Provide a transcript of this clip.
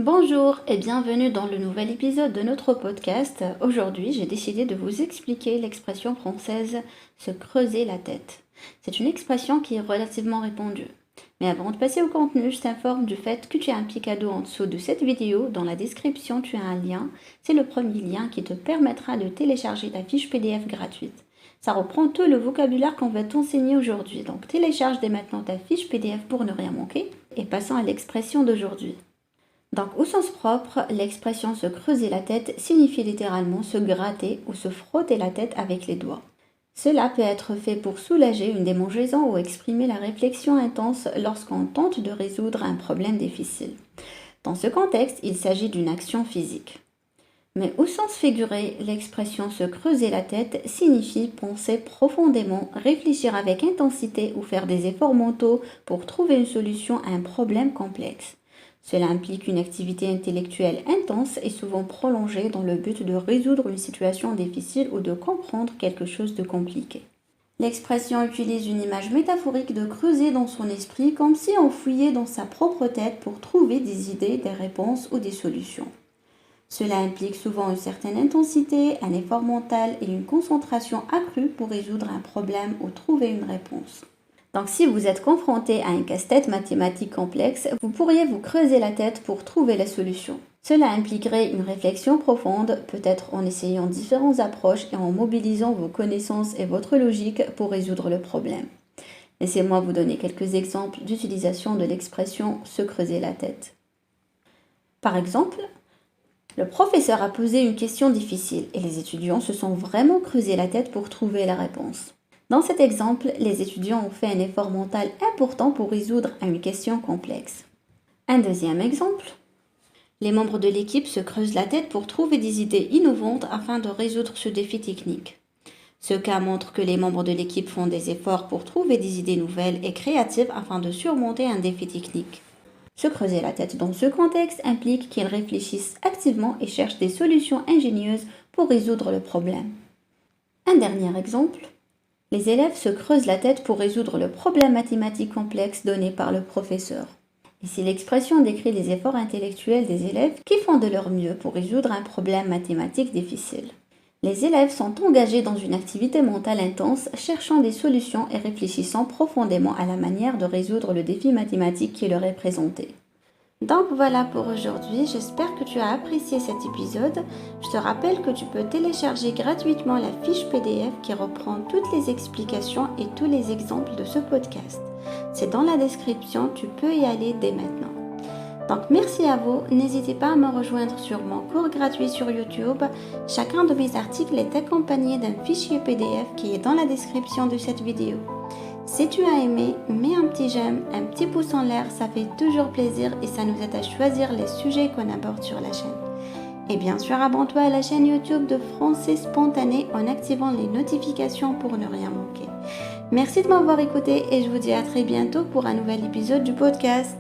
Bonjour et bienvenue dans le nouvel épisode de notre podcast. Aujourd'hui, j'ai décidé de vous expliquer l'expression française se creuser la tête. C'est une expression qui est relativement répandue. Mais avant de passer au contenu, je t'informe du fait que tu as un petit cadeau en dessous de cette vidéo. Dans la description, tu as un lien. C'est le premier lien qui te permettra de télécharger ta fiche PDF gratuite. Ça reprend tout le vocabulaire qu'on va t'enseigner aujourd'hui. Donc télécharge dès maintenant ta fiche PDF pour ne rien manquer. Et passons à l'expression d'aujourd'hui. Donc, au sens propre, l'expression se creuser la tête signifie littéralement se gratter ou se frotter la tête avec les doigts. Cela peut être fait pour soulager une démangeaison ou exprimer la réflexion intense lorsqu'on tente de résoudre un problème difficile. Dans ce contexte, il s'agit d'une action physique. Mais au sens figuré, l'expression se creuser la tête signifie penser profondément, réfléchir avec intensité ou faire des efforts mentaux pour trouver une solution à un problème complexe. Cela implique une activité intellectuelle intense et souvent prolongée dans le but de résoudre une situation difficile ou de comprendre quelque chose de compliqué. L'expression utilise une image métaphorique de creuser dans son esprit comme si on fouillait dans sa propre tête pour trouver des idées, des réponses ou des solutions. Cela implique souvent une certaine intensité, un effort mental et une concentration accrue pour résoudre un problème ou trouver une réponse. Donc si vous êtes confronté à un casse-tête mathématique complexe, vous pourriez vous creuser la tête pour trouver la solution. Cela impliquerait une réflexion profonde, peut-être en essayant différentes approches et en mobilisant vos connaissances et votre logique pour résoudre le problème. Laissez-moi vous donner quelques exemples d'utilisation de l'expression se creuser la tête. Par exemple, le professeur a posé une question difficile et les étudiants se sont vraiment creusés la tête pour trouver la réponse. Dans cet exemple, les étudiants ont fait un effort mental important pour résoudre une question complexe. Un deuxième exemple, les membres de l'équipe se creusent la tête pour trouver des idées innovantes afin de résoudre ce défi technique. Ce cas montre que les membres de l'équipe font des efforts pour trouver des idées nouvelles et créatives afin de surmonter un défi technique. Se creuser la tête dans ce contexte implique qu'ils réfléchissent activement et cherchent des solutions ingénieuses pour résoudre le problème. Un dernier exemple, les élèves se creusent la tête pour résoudre le problème mathématique complexe donné par le professeur. Ici, l'expression décrit les efforts intellectuels des élèves qui font de leur mieux pour résoudre un problème mathématique difficile. Les élèves sont engagés dans une activité mentale intense, cherchant des solutions et réfléchissant profondément à la manière de résoudre le défi mathématique qui leur est présenté. Donc voilà pour aujourd'hui, j'espère que tu as apprécié cet épisode. Je te rappelle que tu peux télécharger gratuitement la fiche PDF qui reprend toutes les explications et tous les exemples de ce podcast. C'est dans la description, tu peux y aller dès maintenant. Donc merci à vous, n'hésitez pas à me rejoindre sur mon cours gratuit sur YouTube. Chacun de mes articles est accompagné d'un fichier PDF qui est dans la description de cette vidéo. Si tu as aimé, mets un petit j'aime, un petit pouce en l'air, ça fait toujours plaisir et ça nous aide à choisir les sujets qu'on aborde sur la chaîne. Et bien sûr, abonne-toi à la chaîne YouTube de Français Spontané en activant les notifications pour ne rien manquer. Merci de m'avoir écouté et je vous dis à très bientôt pour un nouvel épisode du podcast.